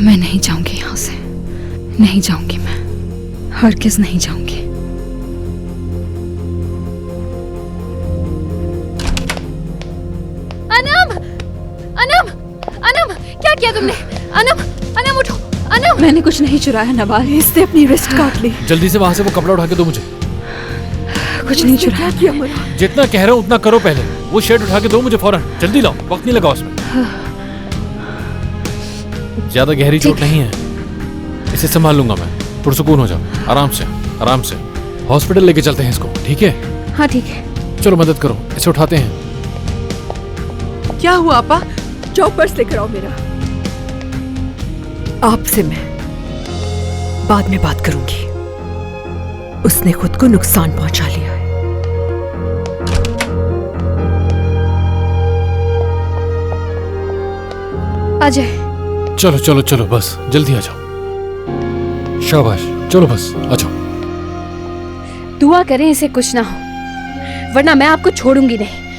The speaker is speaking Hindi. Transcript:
मैं नहीं जाऊंगी यहाँ से, नहीं जाऊंगी मैं, हरगिज़ नहीं जाऊंगी। अनम, अनम, अनम, क्या किया तुमने? अनम, अनम उठो, अनम। मैंने कुछ नहीं चुराया नवाल, इसने अपनी रिस्ट काट ली। जल्दी से वहां से वो कपड़ा उठा के दो मुझे। कुछ नहीं चुराया। किया मुराद? जितना कह रहा हूँ उतना करो, पहले वो शर्ट उठा के दो मुझे फौरन, जल्दी लाओ, वक्त नहीं लगा उसमें। ज्यादा गहरी चोट नहीं है, इसे संभाल लूंगा मैं। पुरसुकून हो जाओ, आराम से आराम से। हॉस्पिटल लेके चलते हैं इसको, ठीक है? हाँ ठीक है। चलो मदद करो, इसे उठाते हैं। क्या हुआ आपा? जाओ पर्स लेकर आओ मेरा। आपसे मैं बाद में बात करूंगी। उसने खुद को नुकसान पहुंचा लिया है। अजय, चलो चलो चलो, बस जल्दी आ जाओ। शाबाश, चलो बस आ जाओ। दुआ करें इसे कुछ ना हो, वरना मैं आपको छोड़ूंगी नहीं।